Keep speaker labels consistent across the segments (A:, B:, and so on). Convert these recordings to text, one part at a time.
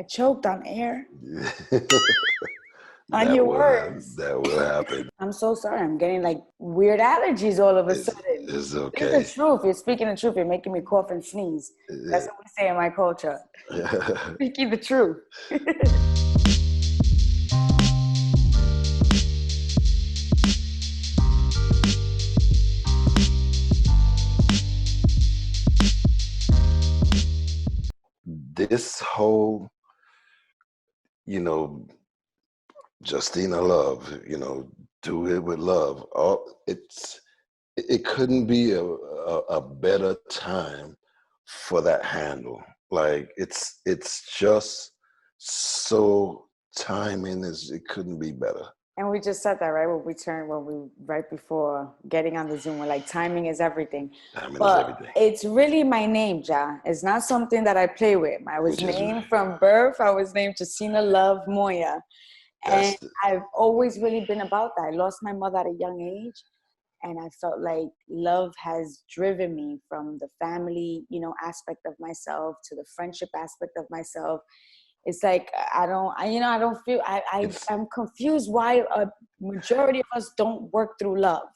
A: I choked on air. On
B: That
A: your
B: will happen.
A: words.
B: That will happen.
A: I'm so sorry. I'm getting like weird allergies all of a sudden.
B: It's
A: This is the
B: okay.
A: truth. You're speaking the truth. You're making me cough and sneeze. That's what we say in my culture. Speaking the truth.
B: This whole, you know, Justina love, do it with love. It couldn't be a better time for that handle. Like it's just so timing it couldn't be better.
A: And we just said that, right? Right before getting on the Zoom, we're like, timing is everything.
B: Timing is
A: But
B: everything.
A: it's really my name, Jah. It's not something that I play with. I was named from birth. I was named Jacina Love Moya. And I've always really been about that. I lost my mother at a young age. And I felt like love has driven me from the family, aspect of myself to the friendship aspect of myself. It's like, I'm confused why a majority of us don't work through love.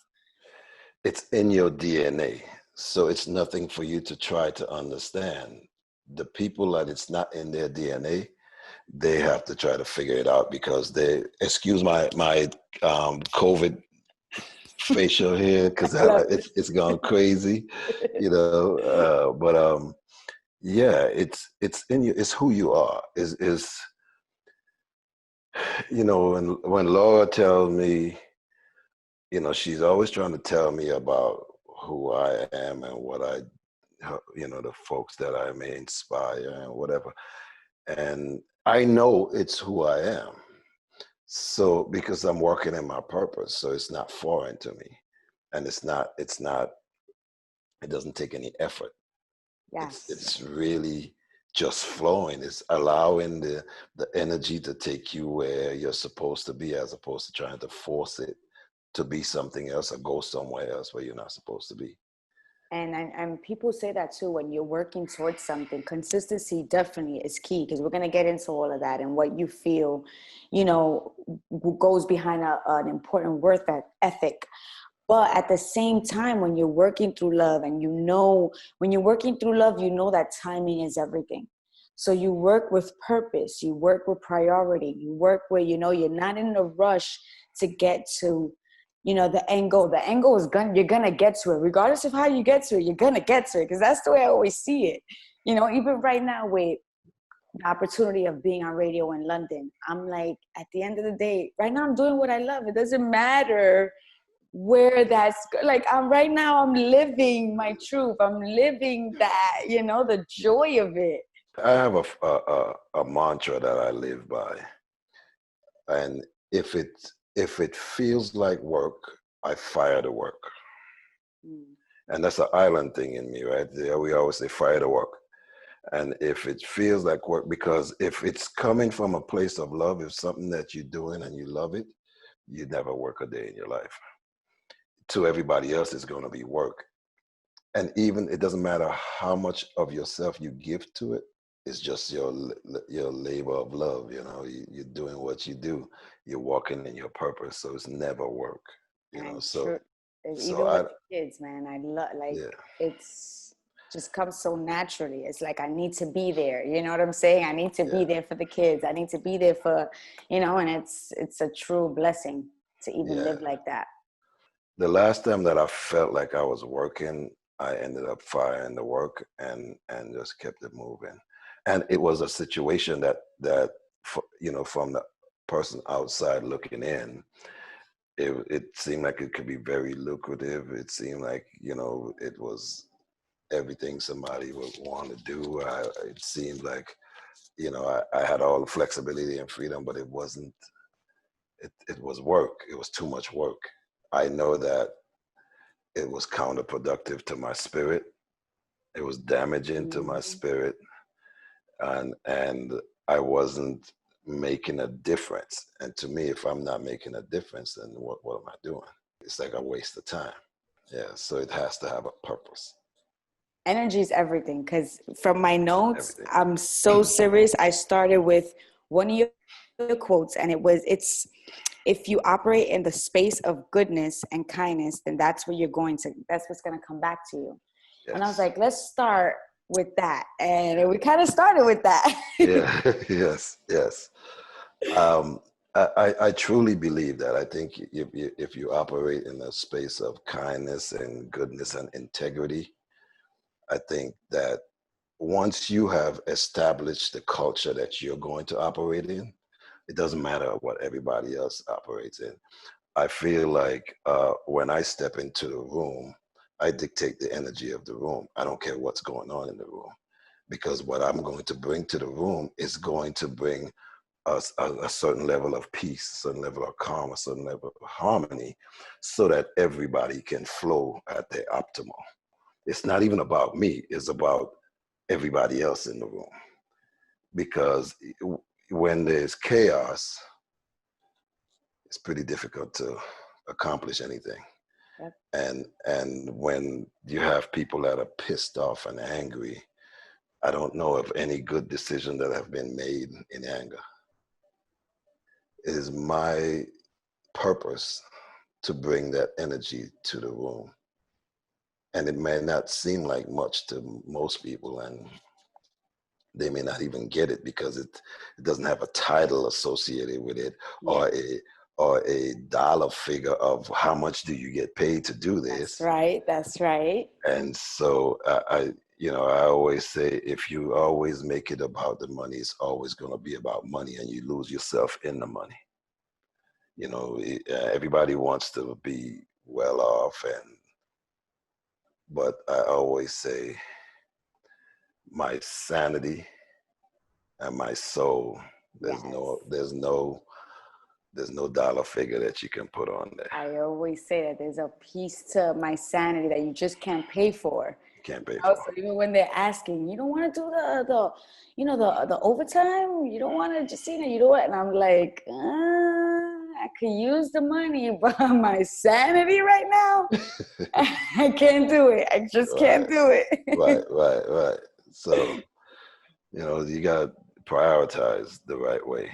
B: It's in your DNA. So it's nothing for you to try to understand. The people that it's not in their DNA, they have to try to figure it out because excuse my COVID facial hair because it's gone crazy, but yeah, it's in you. It's who you are. When Laura tells me, she's always trying to tell me about who I am and what the folks that I may inspire and whatever. And I know it's who I am. So because I'm working in my purpose, so it's not foreign to me. And it doesn't take any effort.
A: Yes.
B: It's really just flowing. It's allowing the energy to take you where you're supposed to be, as opposed to trying to force it to be something else or go somewhere else where you're not supposed to be.
A: And people say that too, when you're working towards something, consistency definitely is key, because we're going to get into all of that and what you feel, goes behind an important work ethic. But at the same time, when you're working through love and when you're working through love, that timing is everything. So you work with purpose, you work with priority, you work where, you're not in a rush to get to, the end goal. The end goal you're going to get to it. Regardless of how you get to it, you're going to get to it, because that's the way I always see it. Even right now with the opportunity of being on radio in London, I'm like, at the end of the day, right now I'm doing what I love. It doesn't matter where that's like, I'm living my truth. I'm living that, the joy of it.
B: I have a mantra that I live by. And if it feels like work, I fire the work. And that's an island thing in me, right? We always say fire the work. And if it feels like work, because if it's coming from a place of love, if something that you're doing and you love it, you never work a day in your life. To everybody else, it's going to be work. And even it doesn't matter how much of yourself you give to it. It's just your labor of love. You're doing what you do. You're walking in your purpose. So it's never work.
A: Even with the kids, man, I love, it's just comes so naturally. It's like, I need to be there. You know what I'm saying? I need to be there for the kids. I need to be there for, and it's a true blessing to even live like that.
B: The last time that I felt like I was working, I ended up firing the work and just kept it moving. And it was a situation that from the person outside looking in, it seemed like it could be very lucrative. It seemed like, it was everything somebody would want to do. It seemed like, I had all the flexibility and freedom, but it wasn't, it was work. It was too much work. I know that it was counterproductive to my spirit. It was damaging to my spirit. And I wasn't making a difference. And to me, if I'm not making a difference, then what am I doing? It's like a waste of time. Yeah, so it has to have a purpose.
A: Energy is everything, because from my notes,
B: Everything.
A: I'm so serious. I started with one of your quotes, and it's if you operate in the space of goodness and kindness, then that's what's going to come back to you. And I was
B: Yes.
A: like, let's start with that. And we kind of started with that.
B: Yeah. Yes. Yes. Um, I truly believe that. I think if you operate in a space of kindness and goodness and integrity, I think that once you have established the culture that you're going to operate in, it doesn't matter what everybody else operates in. I feel like when I step into the room, I dictate the energy of the room. I don't care what's going on in the room, because what I'm going to bring to the room is going to bring a certain level of peace, a certain level of calm, a certain level of harmony, so that everybody can flow at their optimal. It's not even about me, it's about everybody else in the room. Because when there's chaos, it's pretty difficult to accomplish anything.
A: Yep.
B: And when you have people that are pissed off and angry, I don't know of any good decision that have been made in anger. It is my purpose to bring that energy to the room. And it may not seem like much to most people, and they may not even get it because it doesn't have a title associated with it,
A: Yeah.
B: or a dollar figure of how much do you get paid to do
A: That's
B: this.
A: right. That's right.
B: And so I always say, if you always make it about the money, it's always going to be about money, and you lose yourself in the money. Everybody wants to be well off, but I always say my sanity and my soul,
A: Yes.
B: there's no dollar figure that you can put on there.
A: I always say that there's a piece to my sanity that you just can't pay for.
B: You can't pay for.
A: Also, even when they're asking, you don't want to do the overtime, you don't want to, Jacina, you know what? And I'm like, I could use the money, but my sanity right now, I can't do it. I just can't do it.
B: Right. So, you got to prioritize the right way.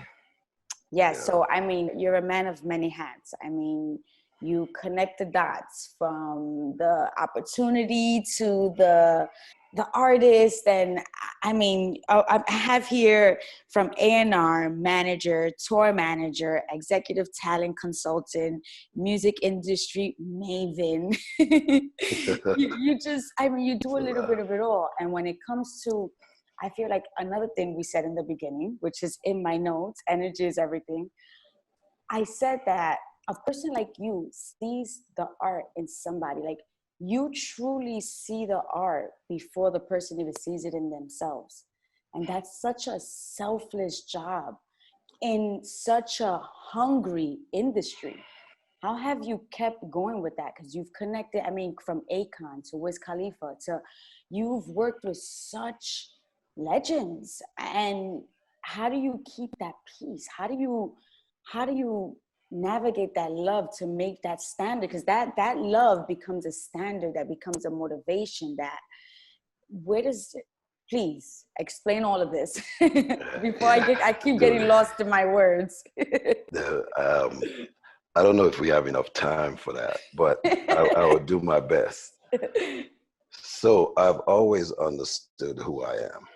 A: Yes. So, I mean, you're a man of many hats. I mean, you connect the dots from the opportunity to the artist. And I mean, I have here from A&R manager, tour manager, executive talent consultant, music industry maven. you just, I mean, you do a little bit of it all. And when it comes to, I feel like another thing we said in the beginning, which is in my notes, energy is everything. I said that a person like you sees the art in somebody. Like, you truly see the art before the person even sees it in themselves. And that's such a selfless job in such a hungry industry. How have you kept going with that? Because you've connected, I mean, from Akon to Wiz Khalifa to, you've worked with such legends. And how do you keep that peace? How do you navigate that love to make that standard? Because that love becomes a standard, that becomes a motivation. That, where does it, please explain all of this before I keep getting lost in my words.
B: I don't know if we have enough time for that, but I will do my best. So I've always understood who I am.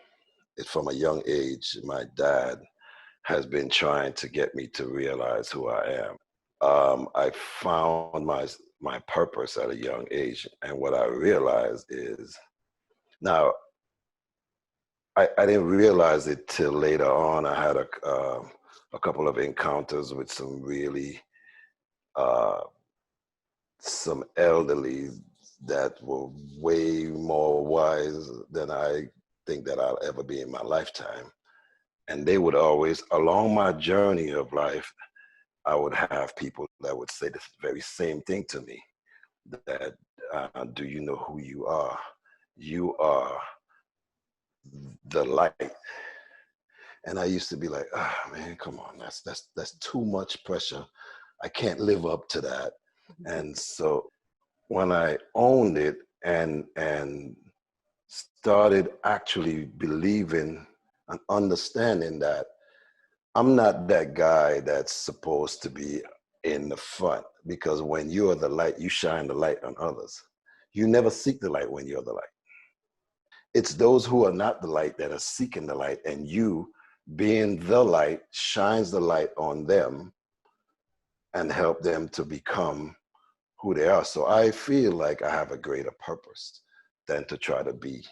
B: From a young age, my dad has been trying to get me to realize who I am. I found my purpose at a young age, and what I realized is, now I didn't realize it till later on. I had a couple of encounters with some elderly that were way more wise than I think that I'll ever be in my lifetime. And they would always, along my journey of life, I would have people that would say the very same thing to me, that do you know who you are? You are the light. And I used to be like, man, come on, that's too much pressure. I can't live up to that. And so when I owned it and started actually believing and understanding that I'm not that guy that's supposed to be in the front, because when you are the light, you shine the light on others. You never seek the light when you're the light. It's those who are not the light that are seeking the light, and you, being the light, shines the light on them and help them to become who they are. So I feel like I have a greater purpose than to try to be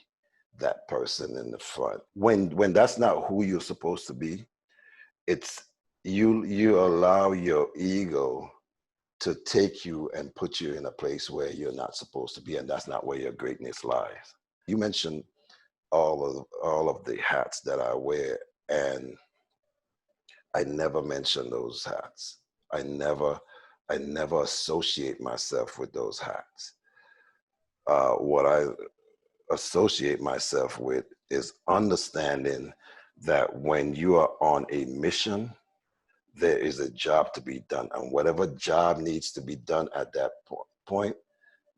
B: that person in the front. When that's not who you're supposed to be, it's you allow your ego to take you and put you in a place where you're not supposed to be, and that's not where your greatness lies. You mentioned all of the hats that I wear, and I never mention those hats. I never I never associate myself with those hats. What I associate myself with is understanding that when you are on a mission, there is a job to be done, and whatever job needs to be done at that point,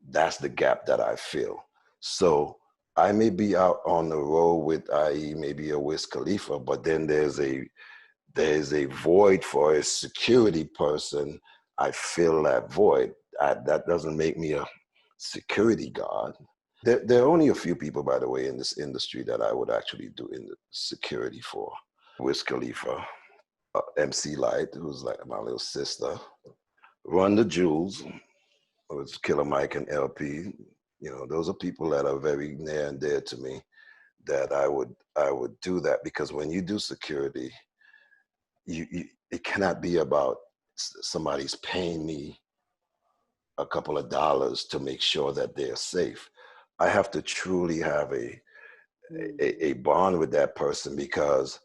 B: that's the gap that I feel. So I may be out on the road with, i.e., maybe a Wiz Khalifa, but then there's a void for a security person. I fill that void. That doesn't make me a security guard. There are only a few people, by the way, in this industry that I would actually do in the security for. Wiz Khalifa, MC Light, who's like my little sister, Run the Jewels, with Killer Mike and LP. You know, those are people that are very near and dear to me. That I would do that, because when you do security, it cannot be about somebody's paying me a couple of dollars to make sure that they're safe. I have to truly have a bond with that person, because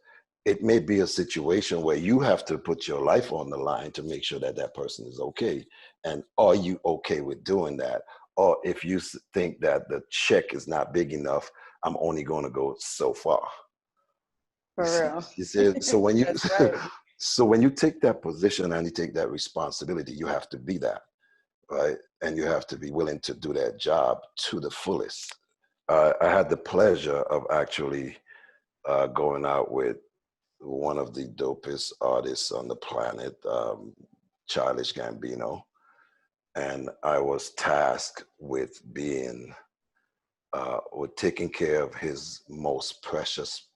B: it may be a situation where you have to put your life on the line to make sure that that person is okay. And are you okay with doing that? Or if you think that the check is not big enough, I'm only going to go so far.
A: For real.
B: You see, so when you
A: That's right.
B: so when you take that position and you take that responsibility, you have to be that, right? And you have to be willing to do that job to the fullest. I had the pleasure of actually going out with one of the dopest artists on the planet, Childish Gambino, and I was tasked with with taking care of his most precious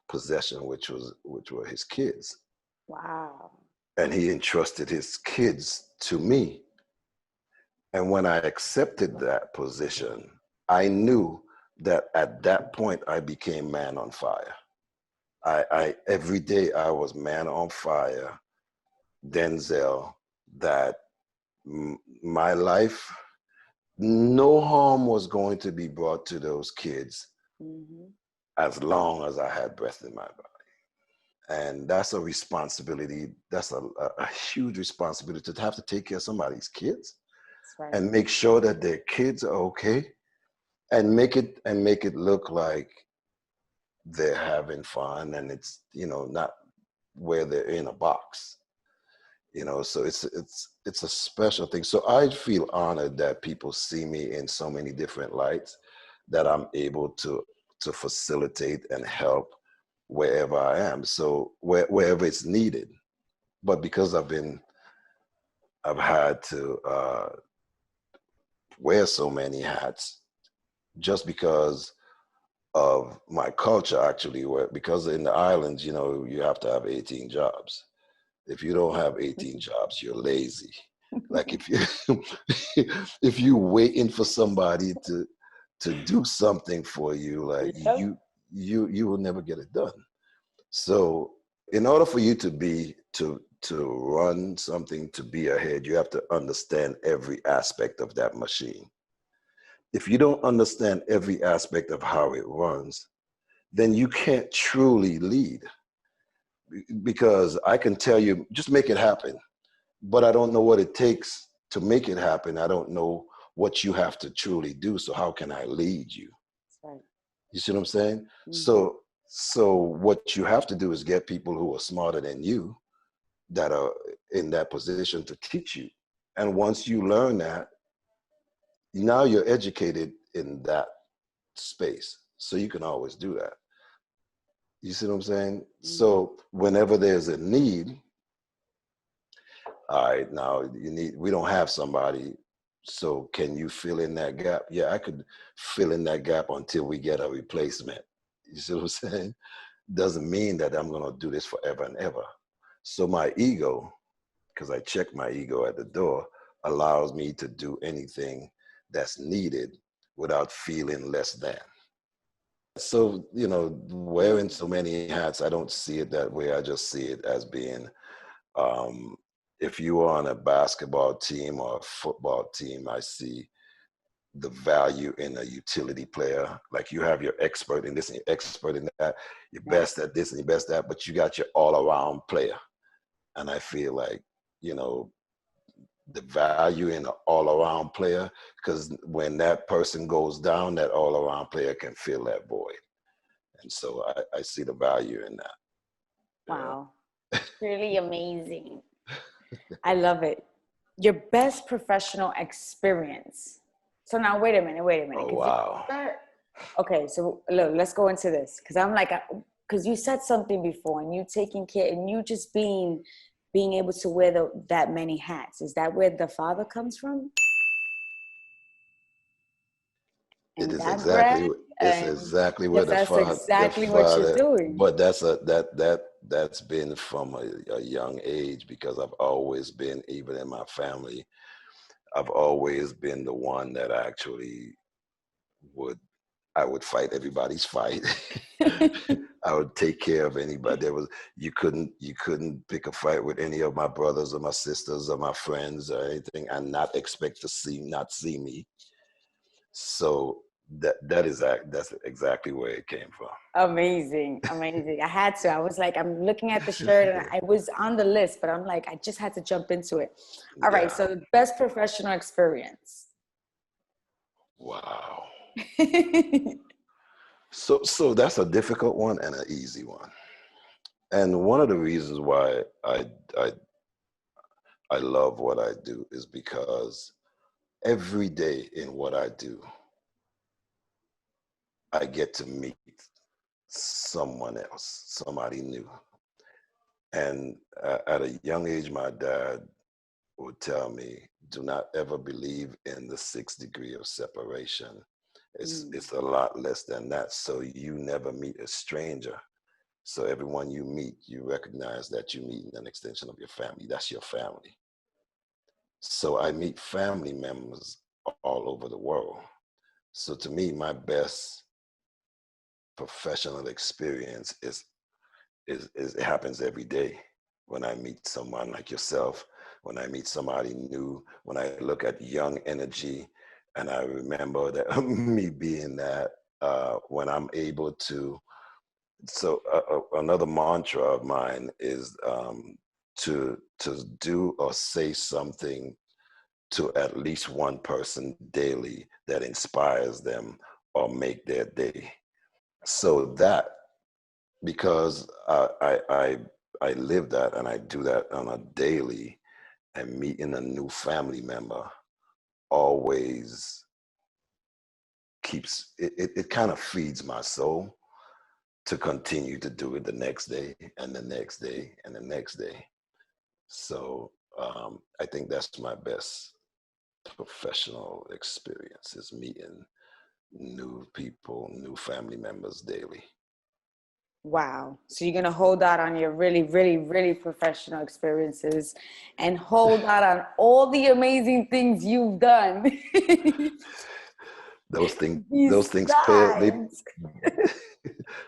B: possession, which were his kids.
A: Wow.
B: And he entrusted his kids to me. And when I accepted that position, I knew that at that point I became man on fire. I every day I was man on fire, Denzel, that my life, no harm was going to be brought to those kids as long as I had breath in my body. And that's a responsibility. That's a huge responsibility, to have to take care of somebody's kids
A: That's right.
B: and make sure that their kids are okay, and make it look like they're having fun, and it's, you know, not where they're in a box. You know, so it's a special thing. So I feel honored that people see me in so many different lights, that I'm able to facilitate and help wherever I am. So wherever it's needed. But because I've had to wear so many hats, just because of my culture, actually, where, because in the islands, you know, you have to have 18 jobs. If you don't have 18 jobs, you're lazy. Like if you if you waiting for somebody to do something for you, like
A: Yep.
B: you will never get it done. So in order for you to run something, to be ahead, you have to understand every aspect of that machine. If you don't understand every aspect of how it runs, then you can't truly lead. Because I can tell you, just make it happen, but I don't know what it takes to make it happen. I don't know what you have to truly do. So how can I lead you?
A: That's right.
B: You see what I'm saying? So what you have to do is get people who are smarter than you, that are in that position to teach you. And once you learn that, now you're educated in that space. So you can always do that. You see what I'm saying? So whenever there's a need, all right, now we don't have somebody. So can you fill in that gap? Yeah, I could fill in that gap until we get a replacement. You see what I'm saying? Doesn't mean that I'm going to do this forever and ever. So my ego, because I check my ego at the door, allows me to do anything that's needed without feeling less than. So, wearing so many hats, I don't see it that way. I just see it as being, if you are on a basketball team or a football team, I see the value in a utility player. Like you have your expert in this and your expert in that, your best at this and your best at that, but you got your all-around player. And I feel like, the value in an all-around player, because when that person goes down, that all-around player can fill that void. And so I see the value in that.
A: Wow. Really amazing. I love it. Your best professional experience. So now, wait a minute.
B: Oh, wow.
A: Okay, so look, let's go into this. Because I'm like, because you said something before and you taking care and you just being able to wear that many hats. Is that where Dafadda comes from?
B: It
A: And
B: is
A: that brand?
B: exactly where
A: Because that's exactly what you're doing.
B: but that's been from a young age, because I've always been, even in my family, I've always been the one that actually I would fight everybody's fight. I would take care of anybody. You couldn't pick a fight with any of my brothers or my sisters or my friends or anything and not expect to not see me. So that's exactly where it came from.
A: Amazing. I had to. I was like, I'm looking at the shirt and I was on the list, but I'm like, I just had to jump into it. All right.
B: Yeah.
A: So best professional experience.
B: Wow. So that's a difficult one and an easy one. And one of the reasons why I love what I do is because every day in what I do, I get to meet someone else, somebody new. And at a young age, my dad would tell me, do not ever believe in the 6 degree of separation. It's a lot less than that. So you never meet a stranger. So everyone you meet, you recognize that you meet an extension of your family. That's your family. So I meet family members all over the world. So to me, my best professional experience is it happens every day when I meet someone like yourself, when I meet somebody new, when I look at young energy, and I remember that me being that when I'm able to. So another mantra of mine is to do or say something to at least one person daily that inspires them or make their day. So that, because I live that and I do that on a daily, and meeting a new family member always keeps it kind of feeds my soul to continue to do it the next day and the next day and the next day. So I think that's my best professional experience, is meeting new people, new family members daily.
A: Wow. So you're going to hold out on your really, really, really professional experiences and hold out on all the amazing things you've done.
B: Those things pale.
A: Besides.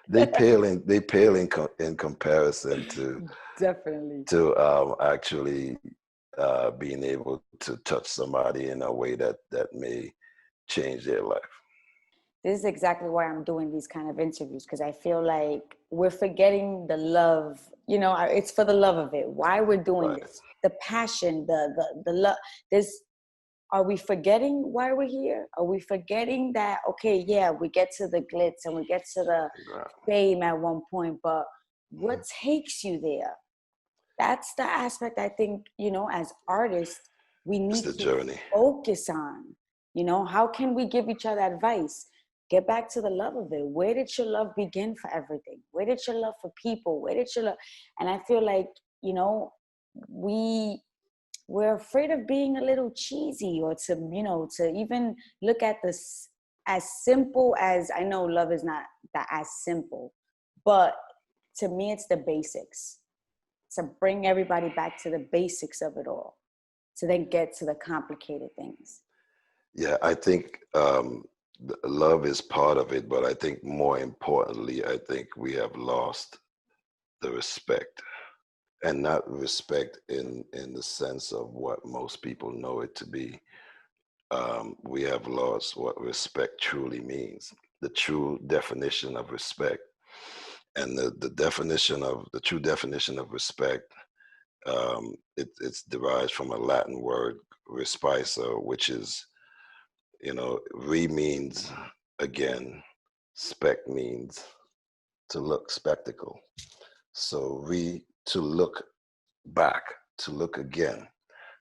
B: They pale in comparison
A: Definitely.
B: to actually being able to touch somebody in a way that may change their life.
A: This is exactly why I'm doing these kind of interviews, because I feel like we're forgetting the love. It's for the love of it. Why we're doing
B: Right.
A: this, the passion, the love. Are we forgetting why we're here? Are we forgetting that, okay, yeah, we get to the glitz and we get to the fame at one point, but what takes you there? That's the aspect I think, as artists, we need
B: the
A: to
B: journey.
A: focus on. You know, how can we give each other advice? Get back to the love of it. Where did your love begin for everything? Where did your love for people? Where did your love? And I feel like, you know, we're afraid of being a little cheesy, or to, you know, to even look at this as simple as, I know love is not that as simple, but to me it's the basics, to bring everybody back to the basics of it all, to then get to the complicated things.
B: Yeah, I think love is part of it, but I think more importantly, I think we have lost the respect, and not respect in the sense of what most people know it to be. We have lost what respect truly means, the true definition of respect. And the definition of the true definition of respect, it's derived from a Latin word, respicer, which is, you know, re means again, spec means to look, spectacle. So re, to look back, to look again.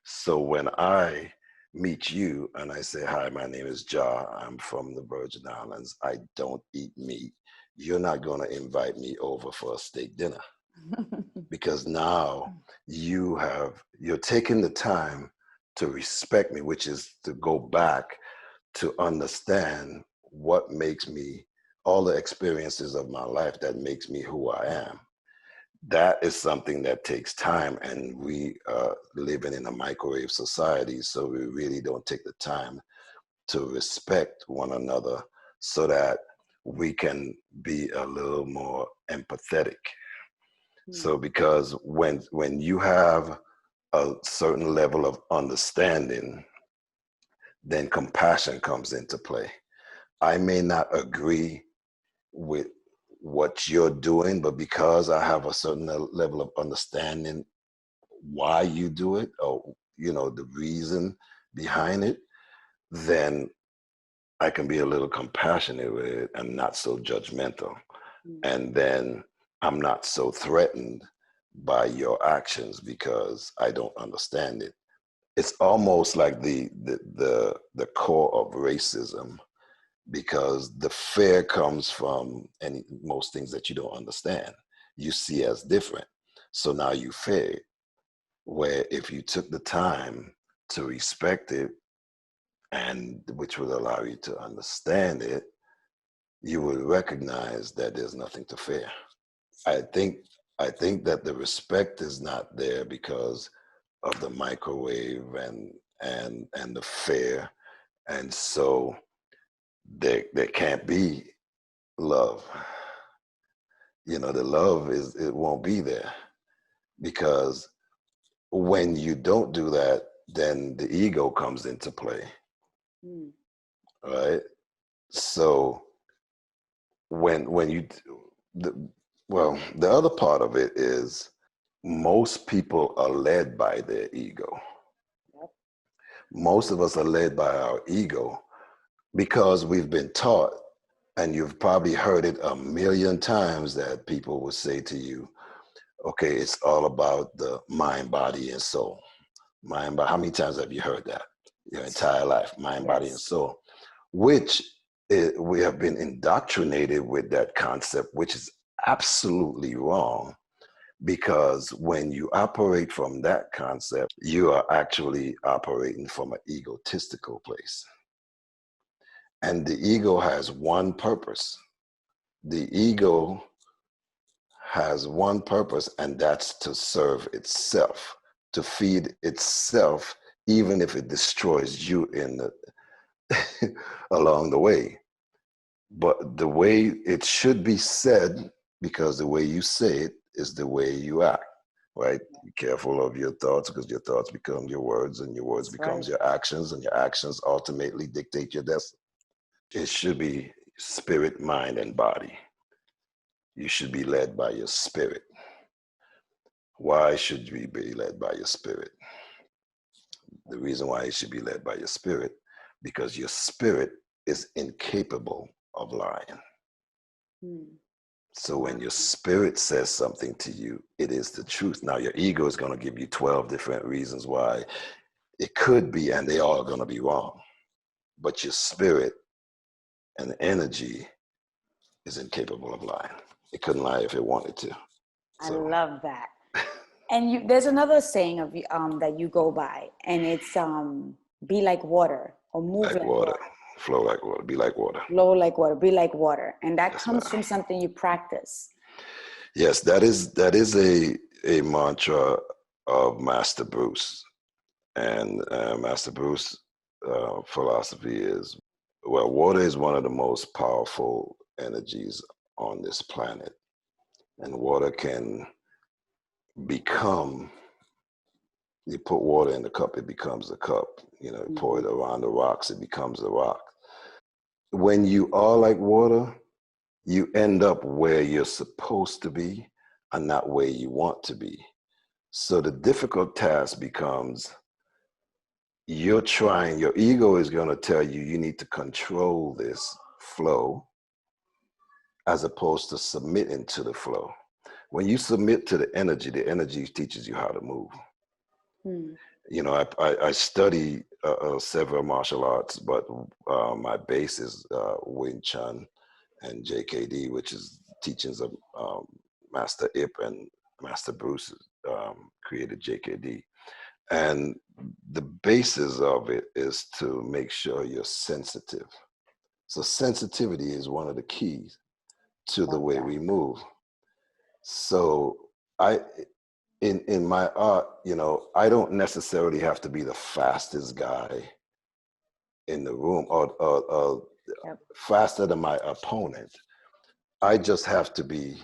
B: So when I meet you and I say, hi, my name is Jah, I'm from the Virgin Islands, I don't eat meat, you're not going to invite me over for a steak dinner, because now you're taking the time to respect me, which is to go back to understand what makes me, all the experiences of my life that makes me who I am. That is something that takes time, and we are living in a microwave society, so we really don't take the time to respect one another so that we can be a little more empathetic. So because when you have a certain level of understanding, then compassion comes into play. I may not agree with what you're doing, but because I have a certain level of understanding why you do it, or, you know, the reason behind it, then I can be a little compassionate with it and not so judgmental. And then I'm not so threatened by your actions because I don't understand it. It's almost like the core of racism, because the fear comes from most things that you don't understand, you see as different. So now you fear it. Where if you took the time to respect it, and which would allow you to understand it, you would recognize that there's nothing to fear. I think that the respect is not there because of the microwave and the fear, and so there can't be love. You know, the love it won't be there, because when you don't do that, then the ego comes into play, right? So when you the other part of it is most people are led by their ego. Most of us are led by our ego because we've been taught, and you've probably heard it a million times, that people will say to you, okay, it's all about the mind, body, and soul. Mind, body. How many times have you heard that your entire life? Mind, body, and soul. Which we have been indoctrinated with that concept, which is absolutely wrong. Because when you operate from that concept, you are actually operating from an egotistical place. And the ego has one purpose. The ego has one purpose, and that's to serve itself, to feed itself, even if it destroys you in the along the way. But the way it should be said, because the way you say it is the way you act, right? Be careful of your thoughts, because your thoughts become your words, and your words becomes your actions, and your actions ultimately dictate your destiny. It should be spirit, mind, and body. You should be led by your spirit. Why should you be led by your spirit? The reason why you should be led by your spirit, because your spirit is incapable of lying. So when your spirit says something to you, it is the truth. Now your ego is going to give you 12 different reasons why it could be, and they all are going to be wrong. but your spirit and energy is incapable of lying. It couldn't lie if it wanted to.
A: I
B: So
A: love that. And there's another saying of that you go by, and it's be like water or move
B: like
A: like
B: water,
A: water,
B: flow like water, be like water.
A: flow like water, be like water, and that
B: Yes,
A: comes
B: ma'am.
A: from something you practice.
B: Yes, that is a mantra of Master Bruce, and Master Bruce philosophy is, well, water is one of the most powerful energies on this planet, and water can become, you put water in the cup, it becomes a cup. You know, you pour it around the rocks, it becomes a rock. When you are like water, you end up where you're supposed to be and not where you want to be. So the difficult task becomes, your ego is going to tell you you need to control this flow as opposed to submitting to the flow. When you submit to the energy teaches you how to move.
A: Hmm.
B: You know, I study several martial arts, but my base is Wing Chun and JKD, which is teachings of Master Ip and Master Bruce created JKD. And the basis of it is to make sure you're sensitive. So sensitivity is one of the keys to the
A: Love
B: way
A: that.
B: we move. So I, in my art, you know, I don't necessarily have to be the fastest guy in the room or
A: Yep.
B: faster than my opponent. I just have to be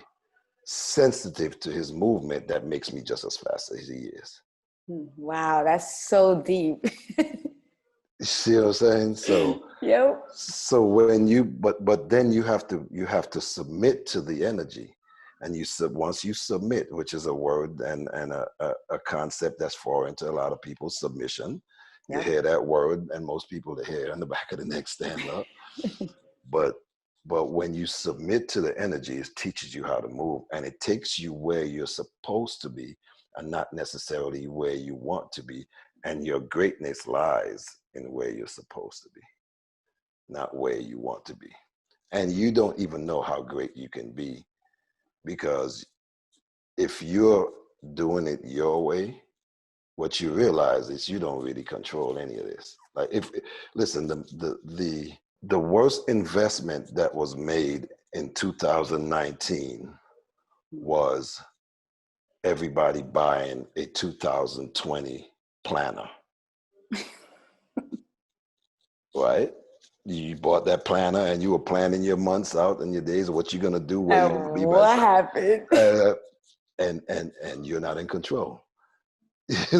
B: sensitive to his movement that makes me just as fast as he is.
A: Wow, that's so deep.
B: You see what I'm saying? So
A: Yep.
B: so when you but then you have to submit to the energy, and once you submit, which is a word and a concept that's foreign to a lot of people, submission. You
A: Yep.
B: hear that word, and most people, they hear in the back of the neck, stand up. But when you submit to the energy, it teaches you how to move, and it takes you where you're supposed to be and not necessarily where you want to be. And your greatness lies in where you're supposed to be, not where you want to be. And you don't even know how great you can be, because if you're doing it your way, what you realize is you don't really control any of this. Like, if listen, the worst investment that was made in 2019 was everybody buying a 2020 planner, right? You bought that planner and you were planning your months out and your days of what you're gonna do, where you're gonna be by
A: What happened?
B: and you're not in control.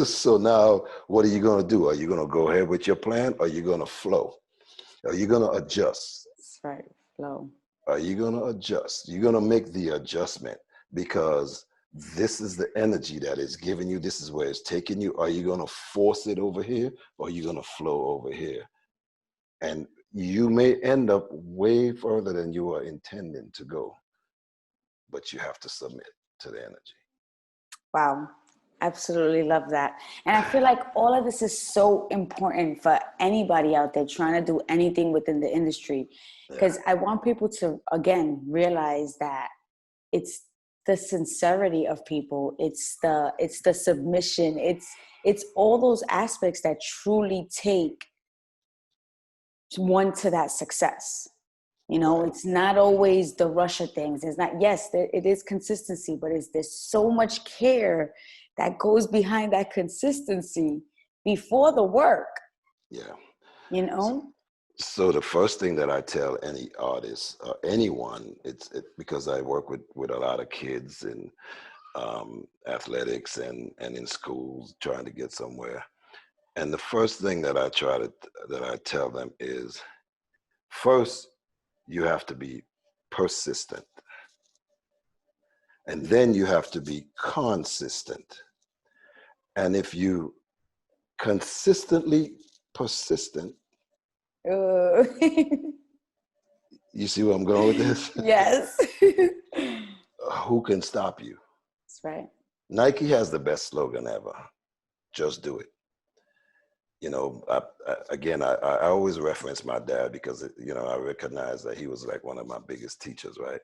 B: So now what are you gonna do? Are you gonna go ahead with your plan, or are you gonna flow? Are you gonna adjust?
A: That's right. Flow.
B: Are you gonna adjust? You're gonna make the adjustment, because this is the energy that is giving you, this is where it's taking you. Are you gonna force it over here, or are you gonna flow over here? And you may end up way further than you are intending to go, but you have to submit to the energy.
A: Wow. Absolutely love that. And I feel like all of this is so important for anybody out there trying to do anything within the industry.
B: Yeah,
A: Because I want people to, again, realize that it's the sincerity of people. It's the submission. It's all those aspects that truly take one to that success. You know,
B: right.
A: it's not always the rush of things. It's not, yes, it is consistency, but there's so much care that goes behind that consistency before the work,
B: Yeah.
A: you know?
B: So the first thing that I tell any artist, anyone, because I work with a lot of kids in athletics and in schools trying to get somewhere. And the first thing that I tell them is, first, you have to be persistent, and then you have to be consistent. And if you consistently persistent,
A: Uh,
B: you see where I'm going with this?
A: yes.
B: Who can stop you?
A: That's right.
B: Nike has the best slogan ever: just do it. you know, I always reference my dad because, you know, I recognize that he was like one of my biggest teachers, right?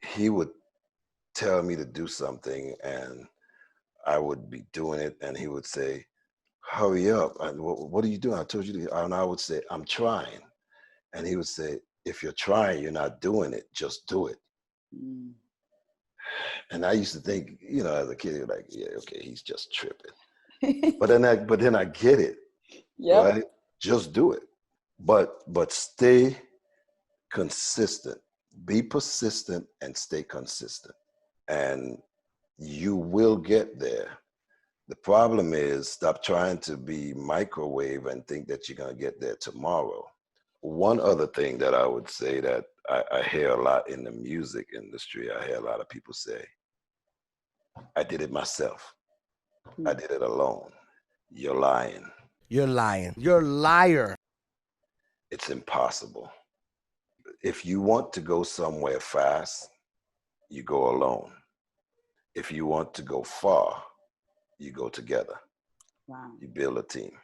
B: He would tell me to do something and I would be doing it and he would say, hurry up. And what are you doing? I told you to, and I would say, I'm trying. And he would say, if you're trying, you're not doing it, just do it.
A: Mm.
B: And I used to think, you know, as a kid, like, yeah, okay, he's just tripping. But then I get it,
A: Yep.
B: right? Just do it. But stay consistent. Be persistent and stay consistent. And you will get there. The problem is stop trying to be microwave and think that you're going to get there tomorrow. One other thing that I would say that I hear a lot in the music industry, I hear a lot of people say, I did it myself. I
A: Mm.
B: did it alone. You're lying.
C: You're lying. You're a liar.
B: It's impossible. If you want to go somewhere fast, you go alone. If you want to go far, you go together.
A: Wow.
B: You build a team.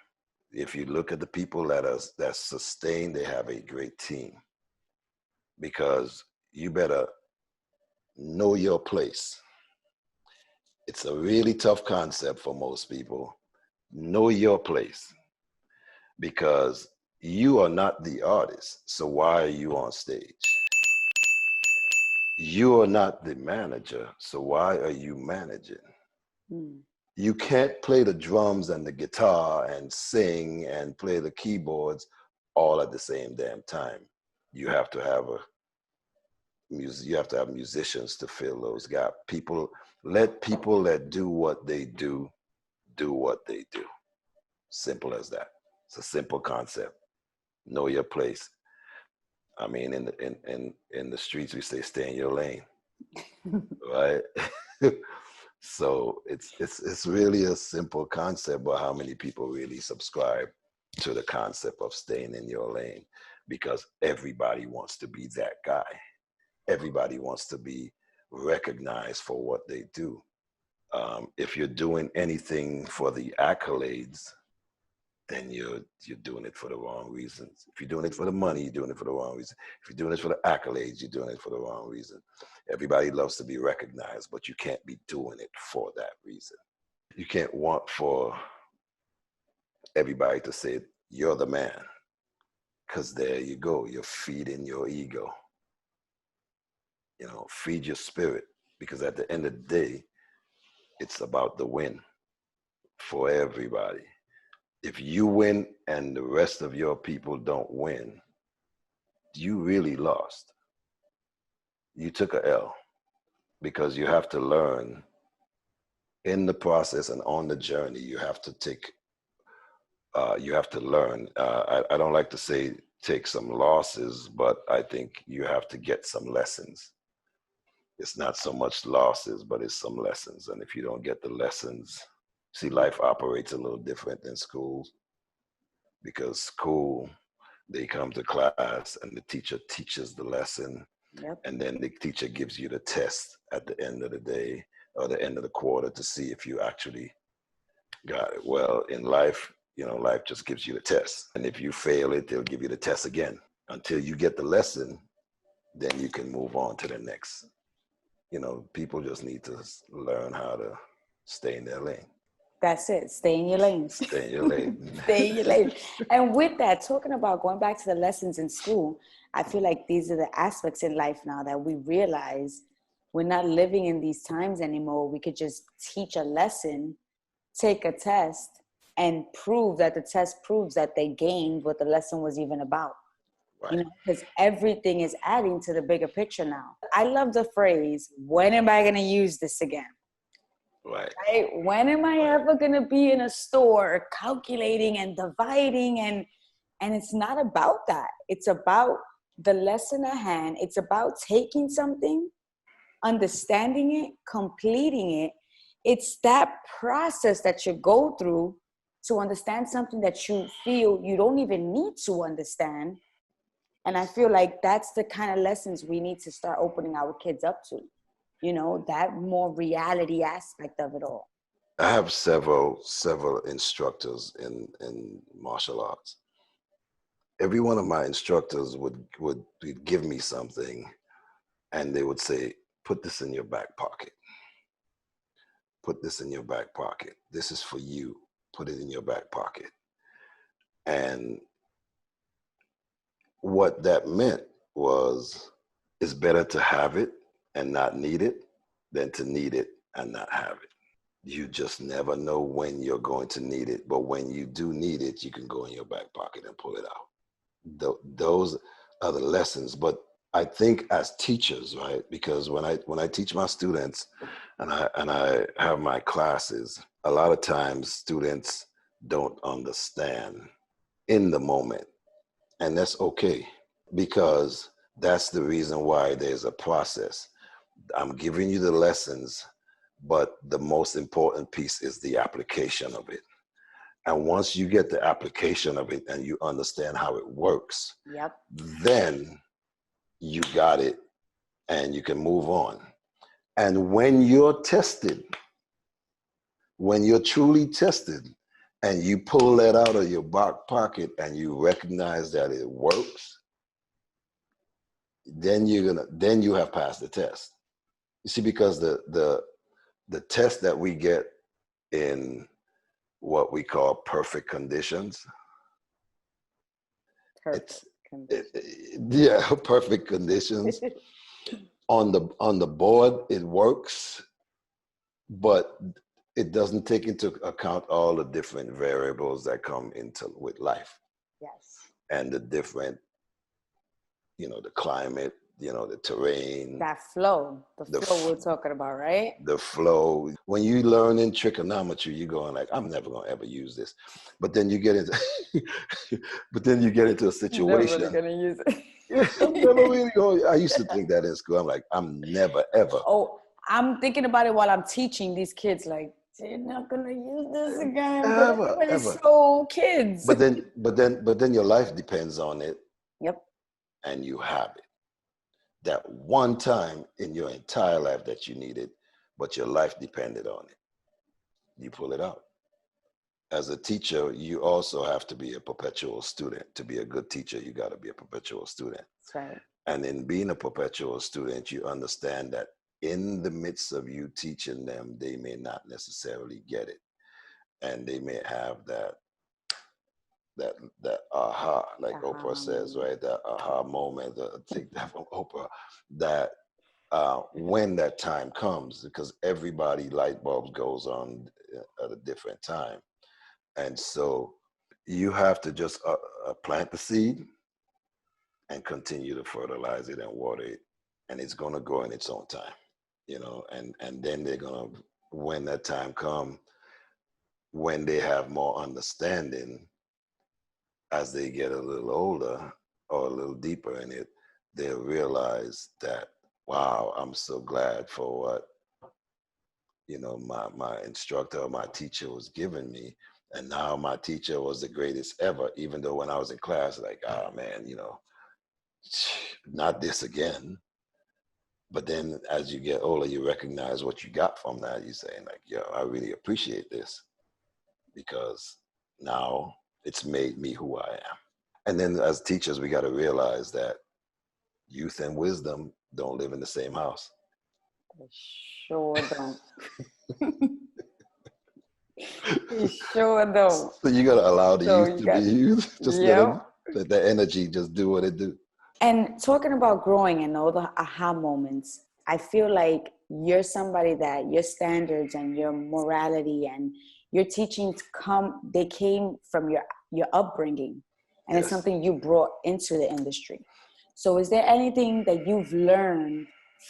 B: If you look at the people that sustain, they have a great team because you better know your place. It's a really tough concept for most people. Know your place because you are not the artist. So why are you on stage? You are not the manager. So why are you managing?
A: Mm.
B: You can't play the drums and the guitar and sing and play the keyboards all at the same damn time. You have to have you have to have musicians to fill those gaps. People that do what they do what they do. Simple as that. It's a simple concept. Know your place. I mean, in the streets we say stay in your lane, right? So it's really a simple concept, but how many people really subscribe to the concept of staying in your lane? Because everybody wants to be that guy. Everybody wants to be recognized for what they do. If you're doing anything for the accolades, then you're doing it for the wrong reasons. If you're doing it for the money, you're doing it for the wrong reason. If you're doing it for the accolades, you're doing it for the wrong reason. Everybody loves to be recognized, but you can't be doing it for that reason. You can't want for everybody to say you're the man, because there you go, you're feeding your ego. You know, feed your spirit, because at the end of the day, it's about the win for everybody. If you win and the rest of your people don't win, you really lost. You took a L, because you have to learn in the process and on the journey. You have to you have to learn. I don't like to say take some losses, but I think you have to get some lessons. It's not so much losses, but it's some lessons. And if you don't get the lessons, see, life operates a little different than school, because school, they come to class and the teacher teaches the lesson.
A: Yep.
B: And then the teacher gives you the test at the end of the day or the end of the quarter to see if you actually got it. Well, in life, you know, life just gives you the test. And if you fail it, they'll give you the test again. Until you get the lesson, then you can move on to the next. You know, people just need to learn how to stay in their lane.
A: That's it. Stay in your lane.
B: Stay in your lane.
A: Stay in your lane. And with that, talking about going back to the lessons in school, I feel like these are the aspects in life now that we realize we're not living in these times anymore. We could just teach a lesson, take a test, and prove that the test proves that they gained what the lesson was even about.
B: Right.
A: You know, because everything is adding to the bigger picture now. I love the phrase, when am I going to use this again?
B: Right.
A: Right? When am I ever going to be in a store calculating and dividing? And it's not about that. It's about the lesson at hand. It's about taking something, understanding it, completing it. It's that process that you go through to understand something that you feel you don't even need to understand. And I feel like that's the kind of lessons we need to start opening our kids up to, you know, that more reality aspect of it all.
B: I have several instructors in martial arts. Every one of my instructors would give me something, and they would say, "Put this in your back pocket. Put this in your back pocket. This is for you. Put it in your back pocket." And what that meant was, it's better to have it and not need it than to need it and not have it. You just never know when you're going to need it, but when you do need it, you can go in your back pocket and pull it out. Those are the lessons. But I think as teachers, right? Because when I teach my students and I have my classes, a lot of times students don't understand in the moment, and that's okay, because that's the reason why there's a process. I'm giving you the lessons, but the most important piece is the application of it. And once you get the application of it and you understand how it works,
A: Yep.
B: then you got it and you can move on. And when you're tested, when you're truly tested and you pull that out of your back pocket and you recognize that it works, then you have passed the test. You see, because the test that we get in what we call perfect conditions,
A: Perfect.
B: yeah, perfect conditions. On the board, it works, but it doesn't take into account all the different variables that come into with life.
A: Yes.
B: And the different, the climate, the terrain.
A: That flow, the flow we're talking about, right?
B: The flow. When you learn in trigonometry, you're going like, I'm never gonna ever use this. But then you get into a situation.
A: Never gonna use it.
B: I'm never really going. I used to think that in school. I'm like, I'm never ever.
A: Oh, I'm thinking about it while I'm teaching these kids, like, they're not gonna use this again.
B: Ever.
A: So kids.
B: But then your life depends on it.
A: Yep.
B: And you have it. That one time in your entire life that you need it, but your life depended on it. You pull it out. As a teacher, you also have to be a perpetual student. To be a good teacher, you got to be a perpetual student.
A: That's right.
B: And in being a perpetual student, you understand that in the midst of you teaching them, they may not necessarily get it. And they may have that aha, like Oprah says, right? That aha moment, take that from Oprah, that when that time comes, because everybody light bulbs goes on at a different time. And so you have to just plant the seed and continue to fertilize it and water it. And it's going to grow in its own time, and then they're going to, when that time comes, when they have more understanding, as they get a little older or a little deeper in it, they'll realize that, wow, I'm so glad for what, my instructor or my teacher was giving me. And now my teacher was the greatest ever, even though when I was in class, like, oh man, not this again. But then as you get older, you recognize what you got from that. You're saying like, yo, I really appreciate this, because now it's made me who I am. And then as teachers, we got to realize that youth and wisdom don't live in the same house.
A: They sure don't. They sure don't.
B: So you got to allow the youth to be youth. Just let the energy just do what it do.
A: And talking about growing and all the aha moments, I feel like you're somebody that your standards and your morality and your teachings they came from your upbringing. And It's something you brought into the industry. So is there anything that you've learned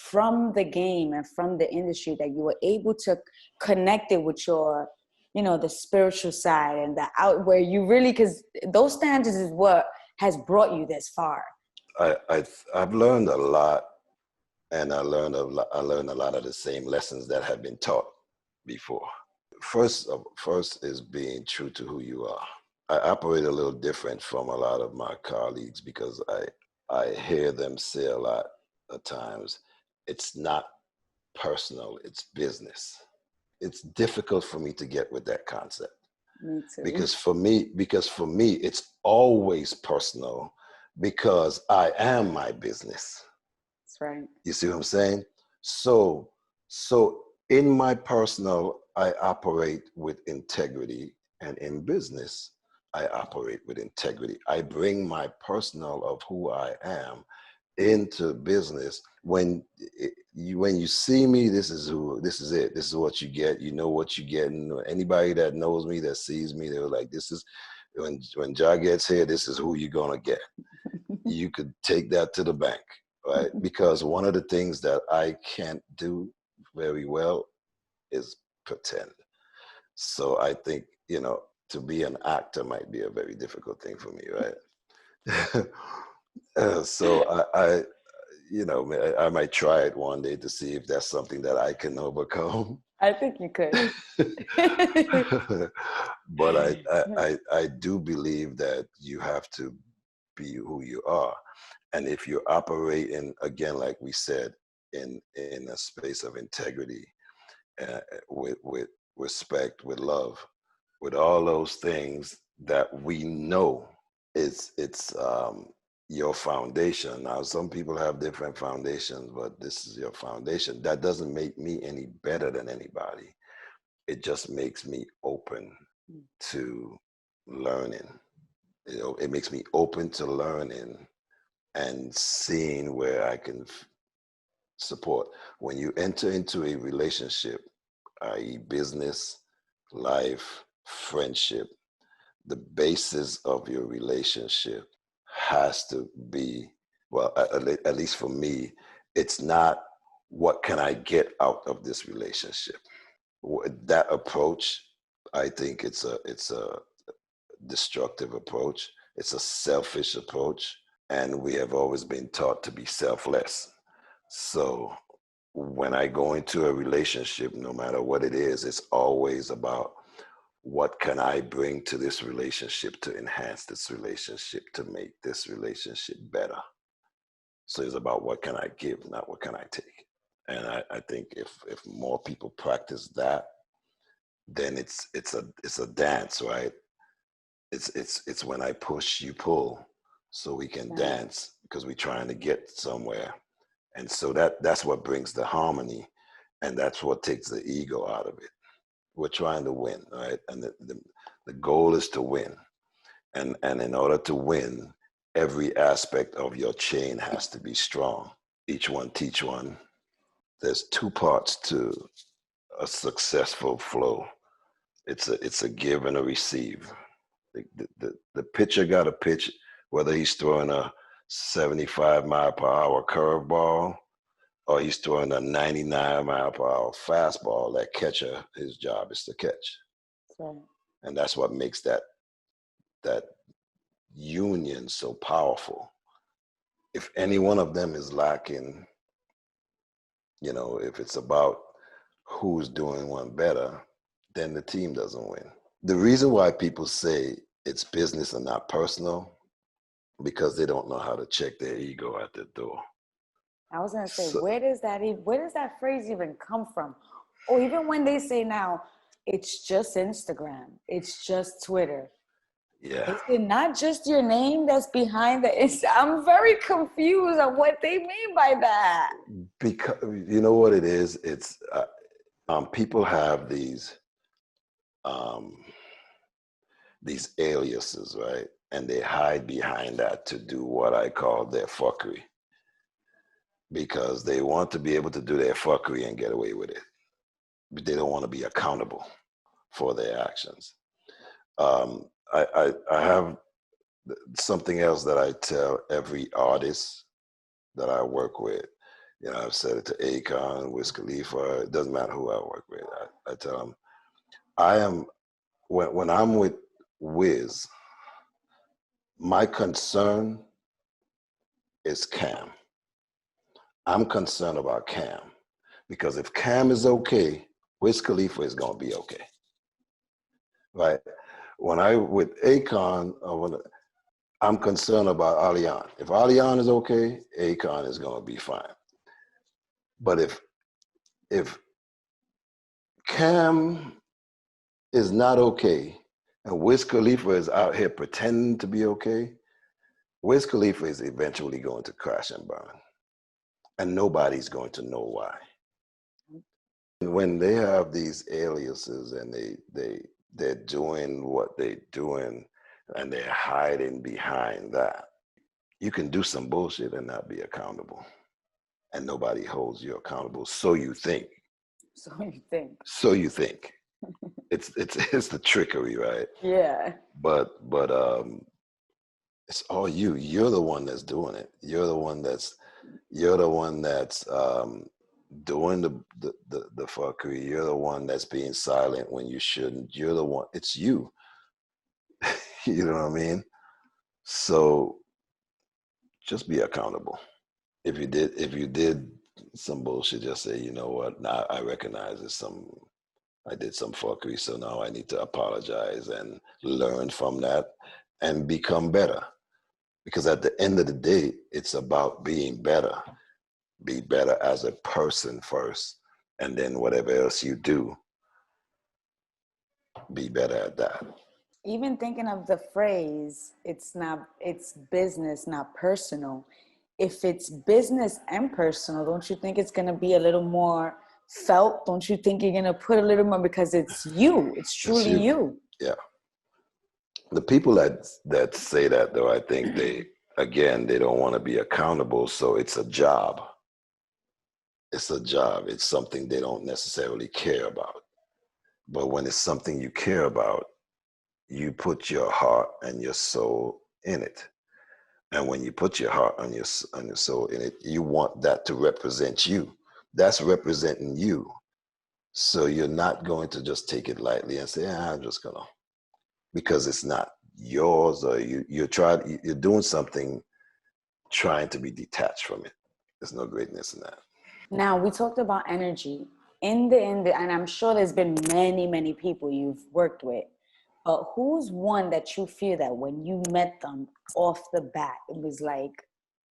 A: from the game and from the industry that you were able to connect it with your, the spiritual side and the out where you really, because those standards is what has brought you this far?
B: I've learned a lot, and I learned a lot of the same lessons that have been taught before. First is being true to who you are. I operate a little different from a lot of my colleagues, because I hear them say a lot of times, it's not personal, it's business. it's difficult for me to get with that concept.
A: Me too.
B: Because for me, it's always personal because I am my business.
A: That's right.
B: You see what I'm saying? So in my personal, I operate with integrity, and in business, I operate with integrity. I bring my personal of who I am into business. When you see me, this is it. This is what you get. You know what you get. And anybody that knows me, that sees me, they're like, this is when Jah gets here, this is who you're gonna get. You could take that to the bank, right? Because one of the things that I can't do very well is pretend. So I think, to be an actor might be a very difficult thing for me, right? So I might try it one day to see if that's something that I can overcome.
A: I think you could.
B: But I do believe that you have to be who you are. And if you operate in, again, like we said, in a space of integrity, with respect, with love, with all those things that we know it's your foundation. Now, some people have different foundations, but this is your foundation. That doesn't make me any better than anybody. It just makes me open to learning. It makes me open to learning and seeing where I can support. When you enter into a relationship, i.e. business, life, friendship, the basis of your relationship has to be, well, at least for me, it's not what can I get out of this relationship. That approach, I think it's a destructive approach. It's a selfish approach. And we have always been taught to be selfless. So when I go into a relationship, no matter what it is, it's always about what can I bring to this relationship to enhance this relationship, to make this relationship better. So it's about what can I give, not what can I take. And I think if more people practice that, then it's a dance, right? It's when I push, you pull, so we can dance because we're trying to get somewhere. And so that's what brings the harmony, and that's what takes the ego out of it. We're trying to win, right? And the goal is to win. And in order to win, every aspect of your chain has to be strong. Each one teach one. There's two parts to a successful flow. It's a give and a receive. The pitcher got to pitch, whether he's throwing a 75 mile per hour curveball or he's throwing a 99 mile per hour fastball. That catcher, his job is to catch.
A: Right.
B: And that's what makes that union so powerful. If any one of them is lacking, if it's about who's doing one better, then the team doesn't win. The reason why people say it's business and not personal, because they don't know how to check their ego at the door.
A: I was gonna say, where does that phrase even come from? Or even when they say now, it's just Instagram, it's just Twitter.
B: Yeah.
A: Is it not just your name that's behind the? I'm very confused on what they mean by that.
B: Because you know what it is. It's people have these aliases, right? And they hide behind that to do what I call their fuckery, because they want to be able to do their fuckery and get away with it. But they don't want to be accountable for their actions. I have something else that I tell every artist that I work with. I've said it to Akon, Wiz Khalifa. It doesn't matter who I work with. I tell them, I am when I'm with Wiz, my concern is Cam. I'm concerned about Cam, because if Cam is okay, Wiz Khalifa is gonna be okay, right? When I with Akon, I'm concerned about Alian. If Alian is okay, Akon is gonna be fine. But if Cam is not okay, and Wiz Khalifa is out here pretending to be okay, Wiz Khalifa is eventually going to crash and burn, and nobody's going to know why. When they have these aliases and they're doing what they're doing and they're hiding behind that, you can do some bullshit and not be accountable, and nobody holds you accountable. So you think.
A: So you think.
B: So you think. It's the trickery, right?
A: Yeah.
B: But it's all you. You're the one that's doing it. You're the one that's doing the fuckery. You're the one that's being silent when you shouldn't. You're the one. It's you. You know what I mean? So just be accountable. If you did some bullshit, just say, you know what? Now I recognize I did some fuckery, so now I need to apologize and learn from that and become better. Because at the end of the day, it's about being better. Be better as a person first, and then whatever else you do, be better at that.
A: Even thinking of the phrase, it's business, not personal. If it's business and personal, don't you think it's going to be a little more felt? Don't you think you're going to put a little more, because it's you, it's truly you.
B: Yeah. The people that say that, though, I think they don't want to be accountable, so it's a job. It's a job. It's something they don't necessarily care about. But when it's something you care about, you put your heart and your soul in it. And when you put your heart and your soul in it, you want that to represent you. That's representing you. So you're not going to just take it lightly and say, I'm just gonna, because it's not yours, or you're doing something trying to be detached from it. There's no greatness in that.
A: Now, we talked about energy. And I'm sure there's been many, many people you've worked with, but who's one that you feel that when you met them off the bat, it was like,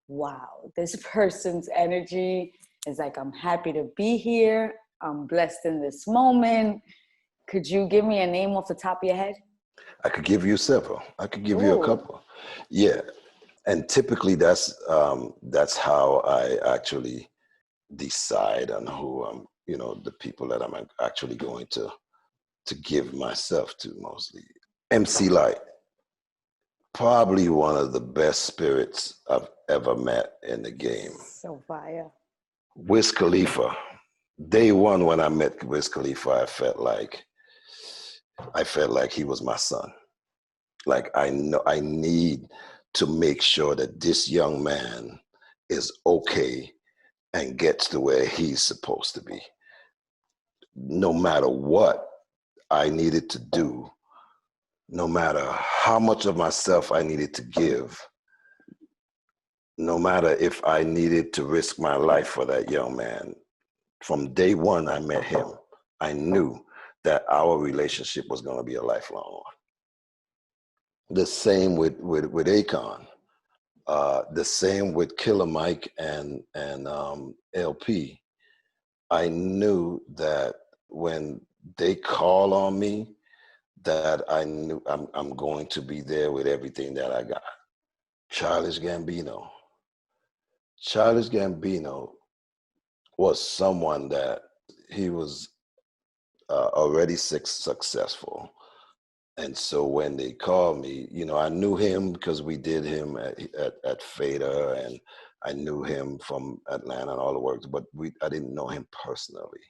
A: wow, this person's energy is like, I'm happy to be here. I'm blessed in this moment. Could you give me a name off the top of your head?
B: I could give you several. I could give you a couple. Yeah. And typically that's how I actually decide on who I'm, the people that I'm actually going to give myself to mostly. MC Light, probably one of the best spirits I've ever met in the game.
A: So fire.
B: Wiz Khalifa, day one when I met Wiz Khalifa, I felt like he was my son. Like, I know I need to make sure that this young man is okay and gets to where he's supposed to be. No matter what I needed to do, no matter how much of myself I needed to give, no matter if I needed to risk my life for that young man, from day one I met him, I knew that our relationship was going to be a lifelong one. The same with Akon. The same with Killer Mike and LP. I knew that when they call on me, that I knew I'm going to be there with everything that I got. Childish Gambino. Childish Gambino was someone that he was already successful. And so when they called me, I knew him because we did him at Fader, and I knew him from Atlanta and all the works, but I didn't know him personally.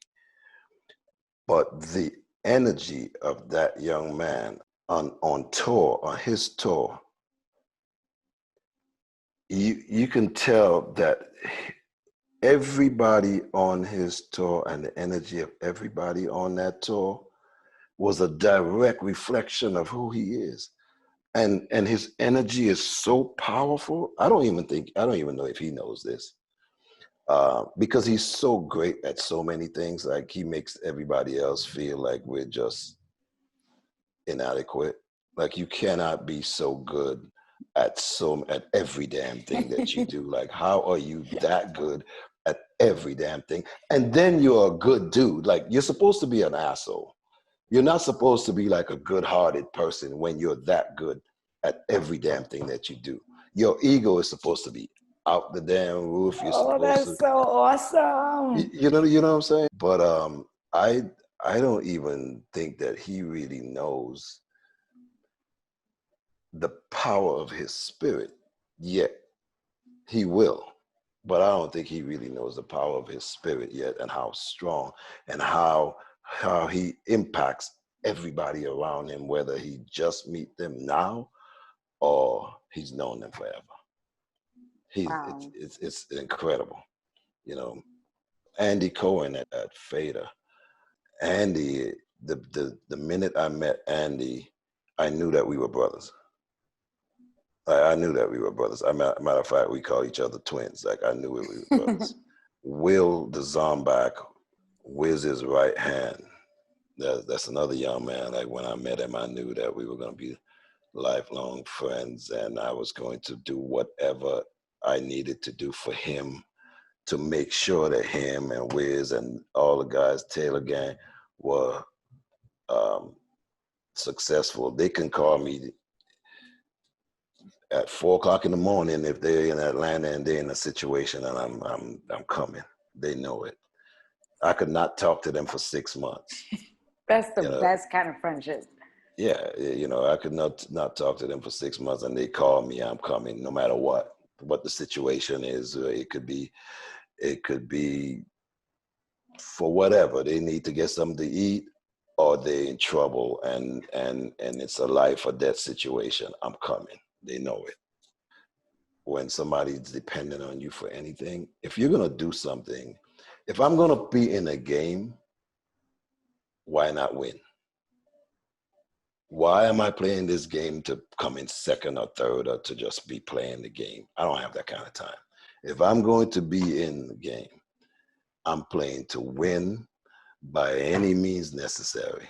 B: But the energy of that young man on tour, on his tour, you can tell that everybody on his tour and the energy of everybody on that tour was a direct reflection of who he is. And his energy is so powerful. I don't even know if he knows this. Because he's so great at so many things. Like, he makes everybody else feel like we're just inadequate. Like, you cannot be so good at every damn thing that you do. Like, how are you that good at every damn thing. And then you're a good dude. Like, you're supposed to be an asshole. You're not supposed to be like a good-hearted person when you're that good at every damn thing that you do. Your ego is supposed to be out the damn roof. You're
A: Oh,
B: supposed to,
A: that's so awesome.
B: you know what I'm saying? But I don't even think that he really knows the power of his spirit yet. He will, but I don't think he really knows the power of his spirit yet, and how strong and how he impacts everybody around him, whether he just meet them now or he's known them forever.
A: Wow.
B: It's incredible, you know. Andy Cohen at Fader. Andy, the minute I met Andy, I knew that we were brothers. I knew that we were brothers. Matter of fact, we call each other twins. Like, I knew we were brothers. Will the Zombak, Wiz's right hand. That's another young man. Like, when I met him, I knew that we were going to be lifelong friends, and I was going to do whatever I needed to do for him to make sure that him and Wiz and all the guys, Taylor Gang, were successful. They can call me at 4:00 in the morning if they're in Atlanta and they're in a situation, and I'm coming. They know it. I could not talk to them for 6 months.
A: That's the best kind of friendship.
B: Yeah, I could not talk to them for 6 months, and they call me. I'm coming, no matter what the situation is. It could be for whatever. They need to get something to eat, or they're in trouble, and it's a life or death situation. I'm coming. They know it. When somebody's dependent on you for anything, if you're going to do something, if I'm going to be in a game, why not win? Why am I playing this game to come in second or third, or to just be playing the game? I don't have that kind of time. If I'm going to be in the game, I'm playing to win by any means necessary.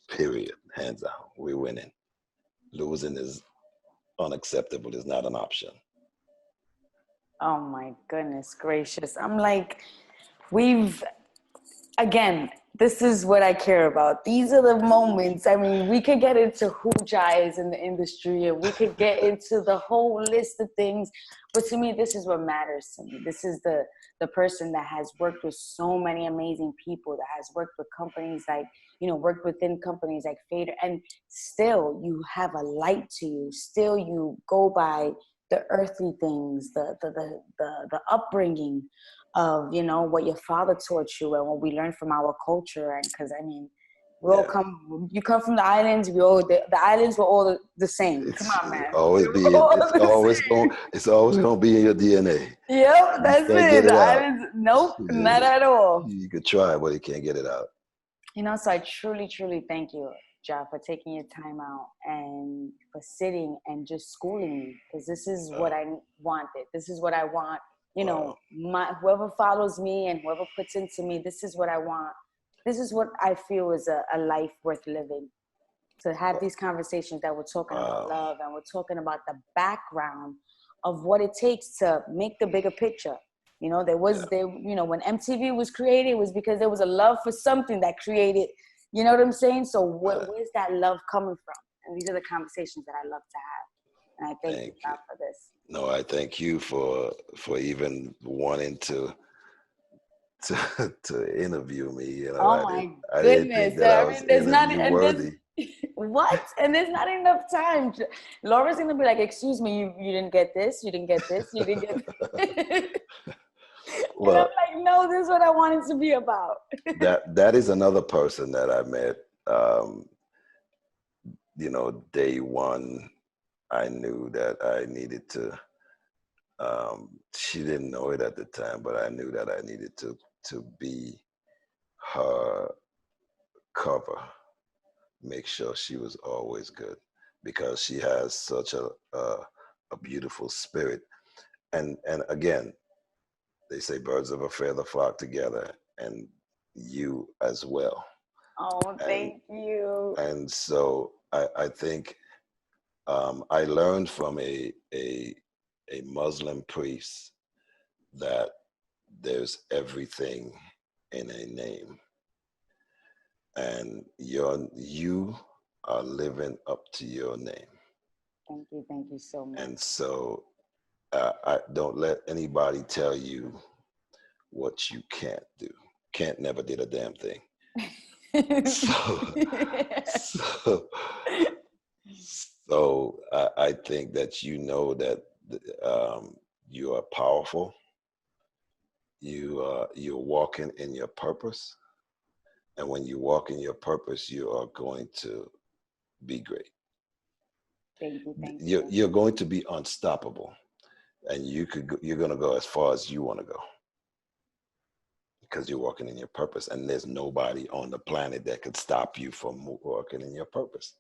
B: Period. Hands down. We're winning. Losing is unacceptable. It's not an option.
A: Oh my goodness gracious. I'm like, again, this is what I care about. These are the moments. I mean, we could get into who Jah is in the industry, and we could get into the whole list of things. But to me, this is what matters to me. This is the person that has worked with so many amazing people, that has worked with companies like, worked within companies like Fader, and still you have a light to you. Still you go by the earthly things, the upbringing of, what your father taught you and what we learned from our culture. And because, I mean, you come from the islands, the islands were all the same. Come on, man.
B: It's always going to be in your DNA.
A: Yep, that's it. The islands, nope, not at all.
B: You could try, but you can't get it out.
A: So I truly, truly thank you, Jah, for taking your time out and for sitting and just schooling me, because this is what I wanted. This is what I want. Whoever follows me and whoever puts into me, this is what I want. This is what I feel is a life worth living. To have these conversations that we're talking about love, and we're talking about the background of what it takes to make the bigger picture. When MTV was created, it was because there was a love for something that created, you know what I'm saying? So where's that love coming from? And these are the conversations that I love to have. And I thank you, God, for this.
B: No, I thank you for even wanting to interview me.
A: Oh my goodness!
B: I didn't think that I was interview worthy.
A: What? And there's not enough time. Laura's gonna be like, "Excuse me, you didn't get this. You didn't get this. You didn't get this." And I'm like, "No, this is what I want it to be about."
B: that is another person that I met. Day one, I knew that I needed to. She didn't know it at the time, but I knew that I needed to be her cover, make sure she was always good, because she has such a beautiful spirit. And again, they say birds of a feather flock together, and you as well.
A: Oh, thank you.
B: And so I think I learned from a Muslim priest that there's everything in a name. And you are living up to your name.
A: Thank you so much.
B: And so I don't let anybody tell you what you can't do. Can't never did a damn thing. So I think that you know that you are powerful. You're walking in your purpose, and when you walk in your purpose, you are going to be great.
A: Thank you.
B: You're going to be unstoppable, and you're going to go as far as you want to go because you're walking in your purpose, and there's nobody on the planet that could stop you from walking in your purpose.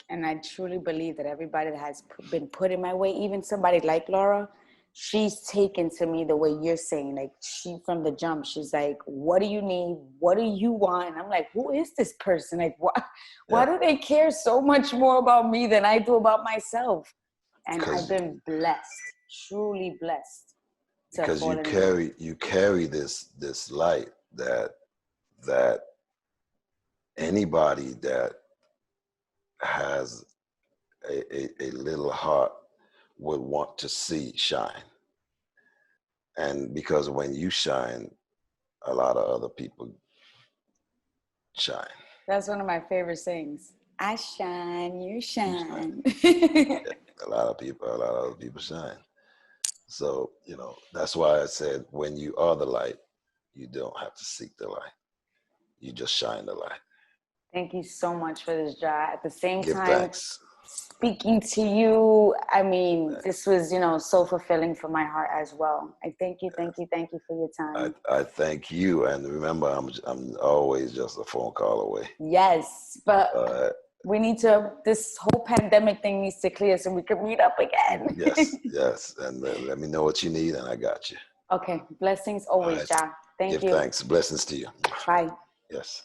A: And I truly believe that everybody that has been put in my way, even somebody like Laura, she's taken to me the way you're saying. Like, she, from the jump, she's like, what do you need? What do you want? And I'm like, who is this person? Like, why do they care so much more about me than I do about myself? And I've been blessed, truly blessed.
B: Because you carry this light that anybody that has a little heart would want to see shine. And because when you shine, a lot of other people shine.
A: That's one of my favorite sayings. I shine, you shine.
B: A lot of other people shine. So, that's why I said, when you are the light, you don't have to seek the light. You just shine the light.
A: Thank you so much for this, Jah. At the same
B: Give
A: time,
B: thanks.
A: Speaking to you, I mean, this was, so fulfilling for my heart as well. I thank you for your time.
B: I thank you, and remember, I'm always just a phone call away.
A: Yes, but we need to. This whole pandemic thing needs to clear so we can meet up again.
B: Yes, and let me know what you need, and I got you.
A: Okay, blessings always, Jah. Thank you.
B: Give thanks, blessings to you.
A: Bye.
B: Yes.